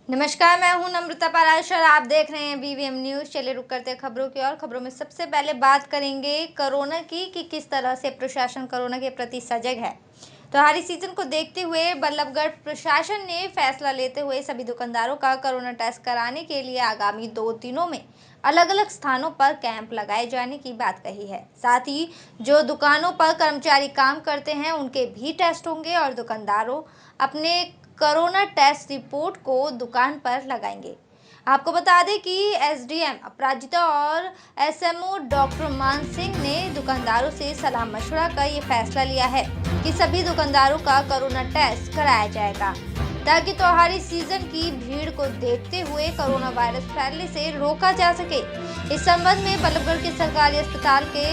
नमस्कार, मैं हूं नम्रता पाराशर और आप देख रहे हैं बीवीएम न्यूज़। चलिए रुक करते हैं खबरों की और खबरों में सबसे पहले बात करेंगे कोरोना की कि किस तरह से प्रशासन कोरोना के प्रति सजग है। त्योहारी सीजन को देखते हुए बल्लभगढ़ प्रशासन ने फैसला लेते हुए सभी दुकानदारों का कोरोना टेस्ट कराने के लिए आगामी 2 दिनों में अलग अलग स्थानों पर कैंप लगाए जाने की बात कही है। साथ ही जो दुकानों पर कर्मचारी काम करते हैं उनके भी टेस्ट होंगे और दुकानदारों अपने कोरोना टेस्ट रिपोर्ट को दुकान पर लगाएंगे। आपको बता दें कि एसडीएम अपराजिता और एसएमओ डॉक्टर मान सिंह ने दुकानदारों से सलाह मशवरा कर ये फैसला लिया है कि सभी दुकानदारों का कोरोना टेस्ट कराया जाएगा ताकि त्योहारी सीजन की भीड़ को देखते हुए कोरोना वायरस फैलने से रोका जा सके। इस संबंध में बल्लभगढ़ के सरकारी अस्पताल के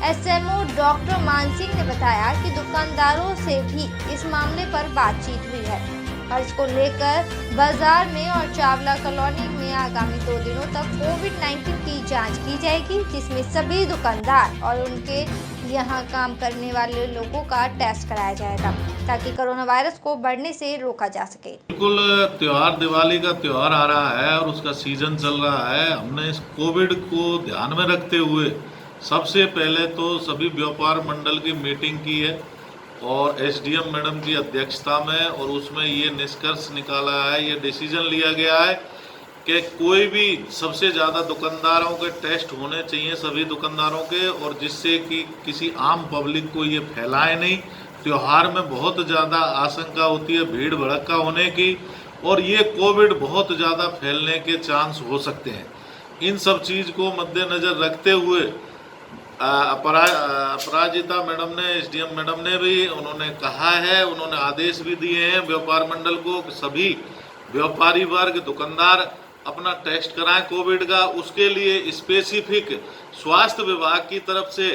एसएमओ डॉक्टर मान सिंह ने बताया कि दुकानदारों से भी इस मामले पर बातचीत हुई है और इसको लेकर बाजार में और चावला कॉलोनी में आगामी 2 दिनों तक कोविड-19 की जांच की जाएगी, जिसमें सभी दुकानदार और उनके यहां काम करने वाले लोगों का टेस्ट कराया जाएगा ताकि कोरोना वायरस को बढ़ने से रोका जा सके। बिल्कुल, त्योहार दिवाली का त्योहार आ रहा है और उसका सीजन चल रहा है। हमने इस कोविड को ध्यान में रखते हुए सबसे पहले तो सभी व्यापार मंडल की मीटिंग की है और एसडीएम मैडम की अध्यक्षता में, और उसमें ये निष्कर्ष निकाला है, ये डिसीजन लिया गया है कि कोई भी सबसे ज़्यादा दुकानदारों के टेस्ट होने चाहिए, सभी दुकानदारों के, और जिससे कि किसी आम पब्लिक को ये फैलाए नहीं। त्योहार में बहुत ज़्यादा आशंका होती है भीड़ भड़का होने की और ये कोविड बहुत ज़्यादा फैलने के चांस हो सकते हैं। इन सब चीज़ को मद्देनज़र रखते हुए अपराजिता मैडम ने, एसडीएम मैडम ने भी उन्होंने कहा है, उन्होंने आदेश भी दिए हैं व्यापार मंडल को कि सभी व्यापारी वर्ग दुकानदार अपना टेस्ट कराएं कोविड का। उसके लिए स्पेसिफिक स्वास्थ्य विभाग की तरफ से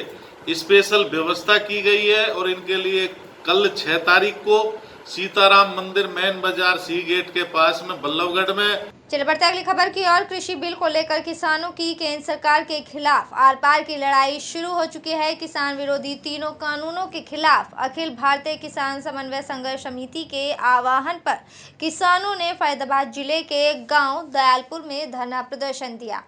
स्पेशल व्यवस्था की गई है और इनके लिए कल 6 तारीख को सीताराम मंदिर मेन बाजार सी गेट के पास में बल्लभगढ़ में। चलिए बढ़ते अगली खबर की और कृषि बिल को लेकर किसानों की केंद्र सरकार के खिलाफ आर पार की लड़ाई शुरू हो चुकी है। किसान विरोधी तीनों कानूनों के खिलाफ अखिल भारतीय किसान समन्वय संघर्ष समिति के आह्वान पर किसानों ने फैजाबाद जिले के गांव दयालपुर में धरना प्रदर्शन दिया,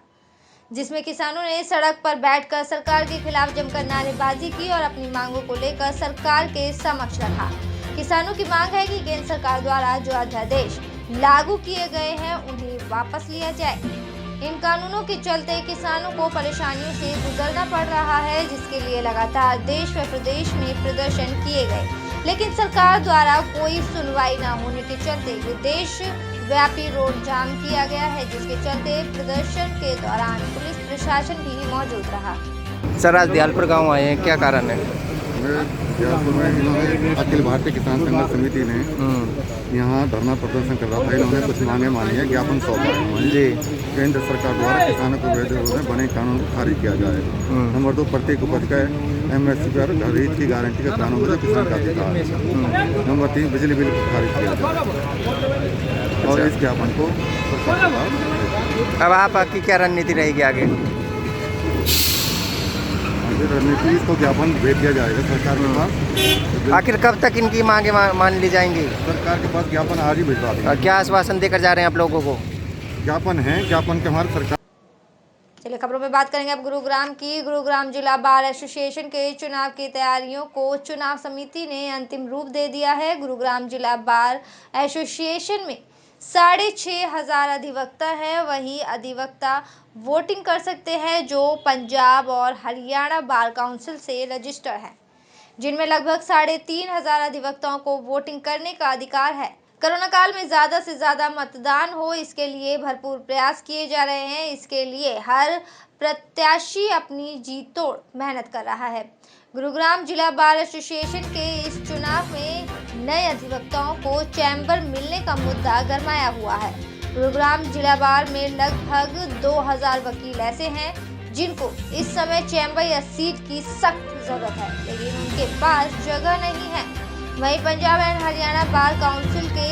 जिसमें किसानों ने सड़क पर बैठकर सरकार के खिलाफ जमकर नारेबाजी की और अपनी मांगों को लेकर सरकार के समक्ष रखा। किसानों की मांग है कि केंद्र सरकार द्वारा जो अध्यादेश लागू किए गए हैं उन्हें वापस लिया जाए। इन कानूनों के चलते किसानों को परेशानियों से गुजरना पड़ रहा है, जिसके लिए लगातार देश व प्रदेश में प्रदर्शन किए गए, लेकिन सरकार द्वारा कोई सुनवाई न होने के चलते देश व्यापी रोड जाम किया गया है, जिसके चलते प्रदर्शन के दौरान पुलिस प्रशासन भी मौजूद रहा। सर, आज दयालपुर गांव आए हैं, क्या कारण है? दयालपुर में इन्होंने अखिल भारतीय किसान संघर्ष समिति ने यहाँ धरना प्रदर्शन कर रहा था। इन्होंने कुछ मांगे मानी है, ज्ञापन सौंपा है जी। केंद्र सरकार द्वारा किसानों को विरोध में बने कानून को खारिज किया जाए। नंबर 2, प्रत्येक उपज का एमएसपी पर खरीद की गारंटी का कानून है, किसान का अधिकार है। नंबर 3, बिजली बिल को खारिज किया जाए और इस ज्ञापन को अब आपकी क्या रणनीति रहेगी आगे? रणनीति इसको ज्ञापन भेज दिया जाएगा सरकार के पास। आखिर कब तक इनकी मांगे मान ली जाएंगी? सरकार के पास ज्ञापन आज ही भिजवा देंगे। और क्या आश्वासन देकर जा रहे हैं आप लोगों को? ज्ञापन है, ज्ञापन के हमारे सरकार। चलिए खबरों में बात करेंगे अब गुरुग्राम की। गुरुग्राम जिला बार एसोसिएशन के चुनाव की तैयारियों को चुनाव समिति ने अंतिम रूप दे दिया है। गुरुग्राम जिला बार एसोसिएशन में 6,500 अधिवक्ता है। वही अधिवक्ता वोटिंग कर सकते हैं जो पंजाब और हरियाणा बार काउंसिल से रजिस्टर हैं, जिनमें लगभग 3,500 अधिवक्ताओं को वोटिंग करने का अधिकार है। कोरोना काल में ज़्यादा से ज़्यादा मतदान हो, इसके लिए भरपूर प्रयास किए जा रहे हैं। इसके लिए हर प्रत्याशी अपनी जी तोड़ मेहनत कर रहा है। गुरुग्राम जिला बार एसोसिएशन के इस चुनाव में नए अधिवक्ताओं को चैम्बर मिलने का मुद्दा गरमाया हुआ है। गुरुग्राम जिला बार में लगभग 2,000 वकील ऐसे हैं जिनको इस समय चैम्बर या सीट की सख्त जरूरत है, लेकिन उनके पास जगह नहीं है। वहीं Punjab and Haryana bar council के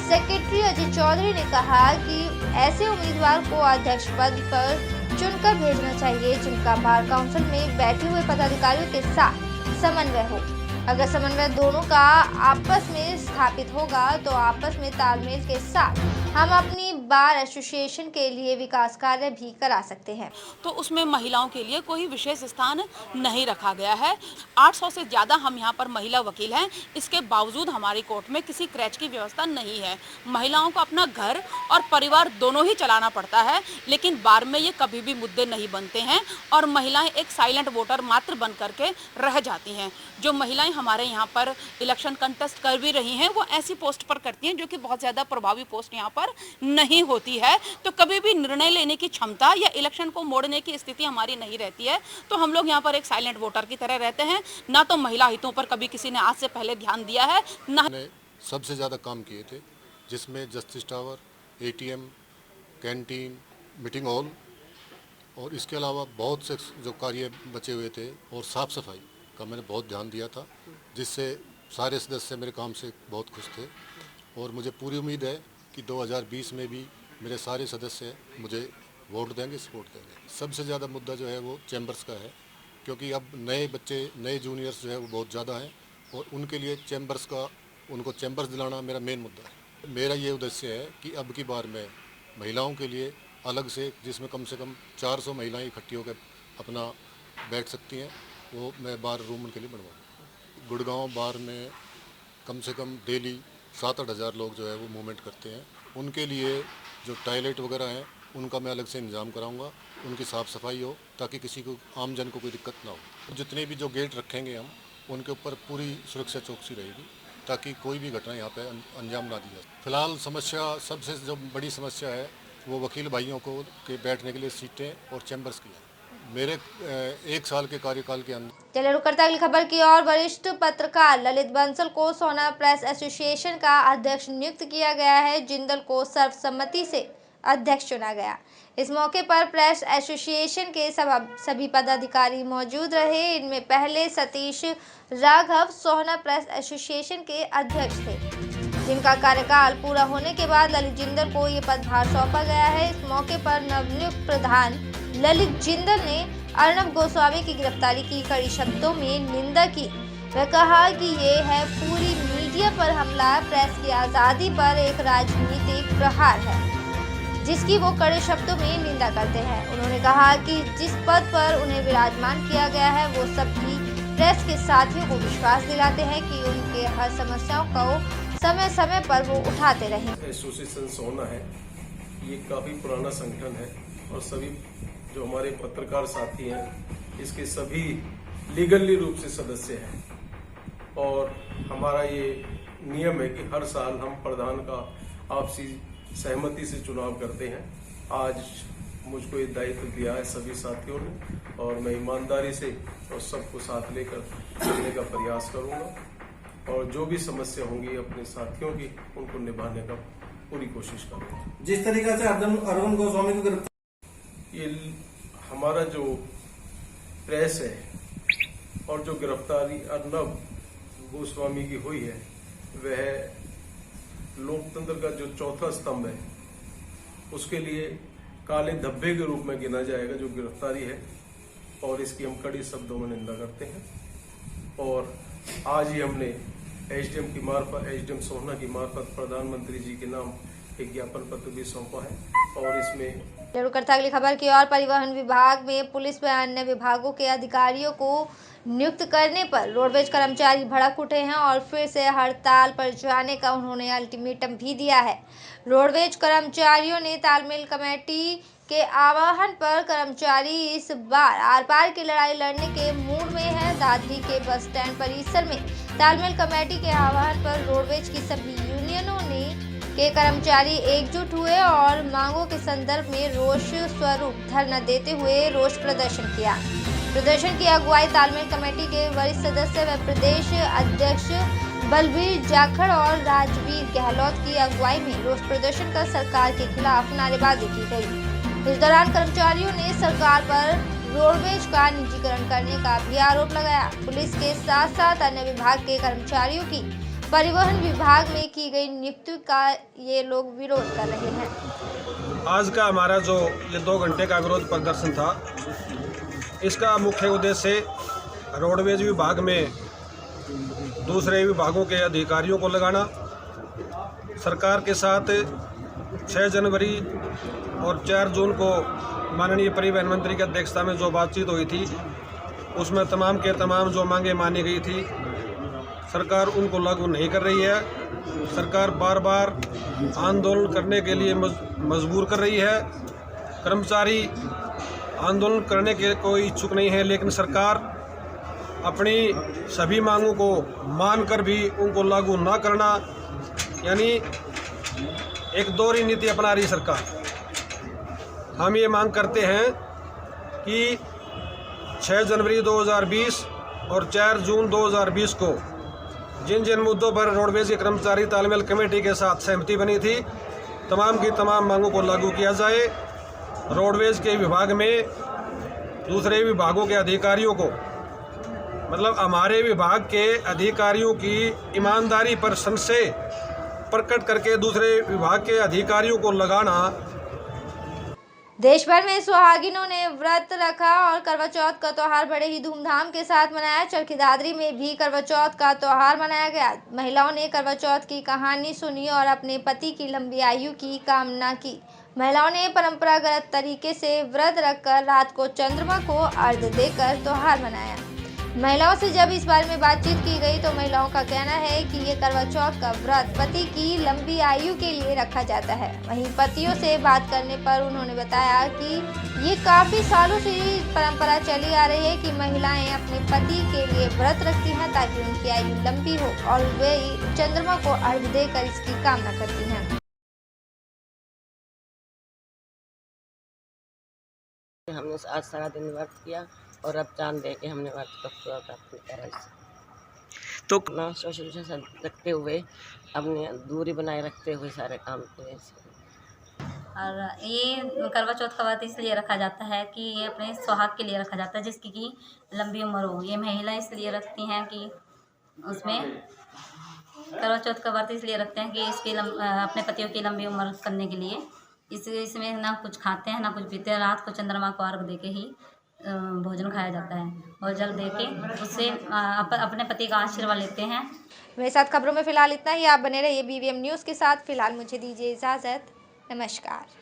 सेक्रेटरी अजय चौधरी ने कहा कि ऐसे उम्मीदवार को अध्यक्ष पद पर चुनकर भेजना चाहिए जिनका बार काउंसिल में बैठे हुए पदाधिकारियों के साथ समन्वय हो। अगर समन्वय दोनों का आपस में स्थापित होगा तो आपस में तालमेल के साथ हम अपनी बार एसोसिएशन के लिए विकास कार्य भी करा सकते हैं। तो उसमें महिलाओं के लिए कोई विशेष स्थान नहीं रखा गया है। 800 से ज़्यादा हम यहाँ पर महिला वकील हैं, इसके बावजूद हमारी कोर्ट में किसी क्रैच की व्यवस्था नहीं है। महिलाओं को अपना घर और परिवार दोनों ही चलाना पड़ता है, लेकिन बार में ये कभी भी मुद्दे नहीं बनते हैं और महिलाएं एक साइलेंट वोटर मात्र बन करके रह जाती हैं। जो महिलाएं हमारे यहाँ पर इलेक्शन कंटेस्ट कर भी रही हैं, वो ऐसी पोस्ट पर करती हैं जो कि बहुत ज़्यादा प्रभावी पोस्ट यहाँ पर नहीं होती है। तो कभी भी निर्णय लेने की क्षमता या इलेक्शन को मोड़ने की स्थिति हमारी नहीं रहती है। तो हम लोग यहाँ पर एक साइलेंट वोटर की तरह रहते हैं। ना तो महिला हितों पर कभी किसी ने आज से पहले ध्यान दिया है, ना सबसे ज़्यादा काम किए थे, जिसमें justice tower, ATM, canteen, meeting hall और इसके अलावा बहुत से जो कार्य बचे हुए थे और साफ़ सफाई का मैंने बहुत ध्यान दिया था, जिससे सारे सदस्य मेरे काम से बहुत खुश थे। और मुझे पूरी उम्मीद है कि 2020 में भी मेरे सारे सदस्य मुझे वोट देंगे, सपोर्ट देंगे। सबसे ज़्यादा मुद्दा जो है वो चैम्बर्स का है, क्योंकि अब नए बच्चे, नए जूनियर्स जो है वो बहुत ज़्यादा हैं और उनके लिए चैम्बर्स का, उनको चैम्बर्स दिलाना मेरा मेन मुद्दा है। मेरा ये उद्देश्य है कि अब की बार में महिलाओं के लिए अलग से, जिसमें कम से कम 400 महिलाएं इकट्ठी होकर अपना बैठ सकती हैं, वो मैं बार रूम उनके लिए बनवाऊँ। गुड़गांव बार में कम से कम डेली 7-8 हज़ार लोग जो है वो मूवमेंट करते हैं। उनके लिए जो टॉयलेट वगैरह हैं उनका मैं अलग से इंतज़ाम कराऊंगा, उनकी साफ़ सफाई हो ताकि किसी को, आम जन को कोई दिक्कत ना हो। जितने भी जो गेट रखेंगे हम, उनके ऊपर पूरी सुरक्षा चौकसी रहेगी ताकि कोई भी घटना यहाँ पे अंजाम ना दी जाए। फिलहाल समस्या, सबसे जो बड़ी समस्या है वो वकील भाइयों को के बैठने के लिए सीटें और चैम्बर्स की है। मेरे 1 साल के कार्यकाल के अंदर। चलिए रुक करते हैं अगली खबर की ओर। वरिष्ठ पत्रकार ललित बंसल को सोहना प्रेस एसोसिएशन का अध्यक्ष नियुक्त किया गया है। जिंदल को सर्वसम्मति से अध्यक्ष चुना गया। इस मौके पर प्रेस एसोसिएशन के सभी पदाधिकारी मौजूद रहे। इनमें पहले सतीश राघव सोहना प्रेस एसोसिएशन के अध्यक्ष थे, जिनका कार्यकाल पूरा होने के बाद ललित जिंदल को ये पदभार सौंपा गया है। इस मौके पर नवनियुक्त प्रधान ललित जिंदल ने अर्नब गोस्वामी की गिरफ्तारी की कड़ी शब्दों में निंदा की। वह कहा कि ये है पूरी मीडिया पर हमला, प्रेस की आज़ादी पर एक राजनीतिक प्रहार है, जिसकी वो कड़े शब्दों में निंदा करते हैं। उन्होंने कहा कि जिस पद पर उन्हें विराजमान किया गया है, वो सभी प्रेस के साथियों को विश्वास दिलाते हैं कि उनके हर समस्याओं को समय समय पर वो उठाते रहें। एसोसिएशन सोहना है, ये काफ़ी पुराना संगठन है और सभी जो हमारे पत्रकार साथी हैं, इसके सभी लीगली रूप से सदस्य हैं और हमारा ये नियम है कि हर साल हम प्रधान का आपसी सहमति से चुनाव करते हैं। आज मुझको ये दायित्व दिया है सभी साथियों ने और मैं ईमानदारी से और सबको साथ लेकर चलने का प्रयास करूंगा और जो भी समस्या होंगी अपने साथियों की, उनको निभाने का पूरी कोशिश करूंगा। जिस तरीके से अर्नब गोस्वामी को ये हमारा जो प्रेस है और जो गिरफ्तारी अर्नब गोस्वामी की हुई है, वह लोकतंत्र का जो चौथा स्तंभ है उसके लिए काले धब्बे के रूप में गिना जाएगा जो गिरफ्तारी है और इसकी हम कड़ी शब्दों में निंदा करते हैं। और आज ही हमने एसडीएम की मार्फत, एसडीएम सोहना की मार्फत प्रधानमंत्री जी के नाम एक ज्ञापन पत्र भी सौंपा है और इसमें अगली खबर की ओर। परिवहन विभाग में पुलिस व अन्य विभागों के अधिकारियों को नियुक्त करने पर रोडवेज कर्मचारी भड़क उठे हैं और फिर से हड़ताल पर जाने का उन्होंने अल्टीमेटम भी दिया है। रोडवेज कर्मचारियों ने तालमेल कमेटी के आह्वान पर कर्मचारी इस बार आर पार की लड़ाई लड़ने के मूड में है। दादरी के बस स्टैंड परिसर में तालमेल कमेटी के आह्वान पर रोडवेज की सभी यूनियनों के कर्मचारी एकजुट हुए और मांगों के संदर्भ में रोष स्वरूप धरना देते हुए रोष प्रदर्शन किया। प्रदर्शन की अगुवाई तालमेल कमेटी के वरिष्ठ सदस्य व प्रदेश अध्यक्ष बलबीर जाखड़ और राजवीर गहलोत की अगुवाई में रोष प्रदर्शन कर सरकार के खिलाफ नारेबाजी की गई। इस दौरान कर्मचारियों ने सरकार पर रोडवेज का निजीकरण करने का भी आरोप लगाया। पुलिस के साथ साथ अन्य विभाग के कर्मचारियों की परिवहन विभाग में की गई नियुक्ति का ये लोग विरोध कर रहे हैं। आज का हमारा जो ये 2 घंटे का विरोध प्रदर्शन था, इसका मुख्य उद्देश्य रोडवेज विभाग में दूसरे विभागों के अधिकारियों को लगाना, सरकार के साथ 6 जनवरी और 4 जून को माननीय परिवहन मंत्री की अध्यक्षता में जो बातचीत हुई थी, उसमें तमाम के तमाम जो मांगे मानी गई थी, सरकार उनको लागू नहीं कर रही है। सरकार बार बार आंदोलन करने के लिए मजबूर कर रही है। कर्मचारी आंदोलन करने के कोई इच्छुक नहीं है, लेकिन सरकार अपनी सभी मांगों को मानकर भी उनको लागू ना करना, यानी एक दोहरी नीति अपना रही सरकार। हम ये मांग करते हैं कि 6 जनवरी 2020 और 4 जून 2020 को जिन जिन मुद्दों पर रोडवेज की कर्मचारी तालमेल कमेटी के साथ सहमति बनी थी, तमाम की तमाम मांगों को लागू किया जाए। रोडवेज के विभाग में दूसरे विभागों के अधिकारियों को, मतलब हमारे विभाग के अधिकारियों की ईमानदारी पर संशय प्रकट करके दूसरे विभाग के अधिकारियों को लगाना। देश भर में सुहागिनों ने व्रत रखा और करवा चौथ का त्यौहार बड़े ही धूमधाम के साथ मनाया। चरखी दादरी में भी करवा चौथ का त्यौहार मनाया गया। महिलाओं ने करवा चौथ की कहानी सुनी और अपने पति की लंबी आयु की कामना की। महिलाओं ने परंपरागत तरीके से व्रत रखकर रात को चंद्रमा को अर्घ्य देकर त्यौहार मनाया। महिलाओं से जब इस बारे में बातचीत की गई तो महिलाओं का कहना है कि ये करवा चौथ का व्रत पति की लंबी आयु के लिए रखा जाता है। वहीं पतियों से बात करने पर उन्होंने बताया कि ये काफ़ी सालों से परंपरा चली आ रही है कि महिलाएं अपने पति के लिए व्रत रखती हैं ताकि उनकी आयु लंबी हो और वे चंद्रमा को अर्घ्य देकर इसकी कामना करती हैं। हमने आज सारा दिन व्रत किया और अब चांद दे के हमने व्रत को पूरा करा। तो ना सोशल डिस्टेंस रखते हुए, अपनी दूरी बनाए रखते हुए सारे काम किए। और ये करवा चौथ का व्रत इसलिए रखा जाता है कि ये अपने सुहाग के लिए रखा जाता है, जिसकी की लंबी उम्र हो। ये महिला इसलिए रखती हैं कि उसमें करवा चौथ का व्रत इसलिए रखते हैं कि इसके अपने पतियों की लंबी उम्र करने के लिए। इसमें ना कुछ खाते हैं ना कुछ पीते हैं। रात को चंद्रमा को अर्घ देके ही भोजन खाया जाता है और जल देके उससे अपने पति का आशीर्वाद लेते हैं। मेरे साथ खबरों में फिलहाल इतना ही। आप बने रहिए BVM न्यूज़ के साथ। फिलहाल मुझे दीजिए इजाज़त। नमस्कार।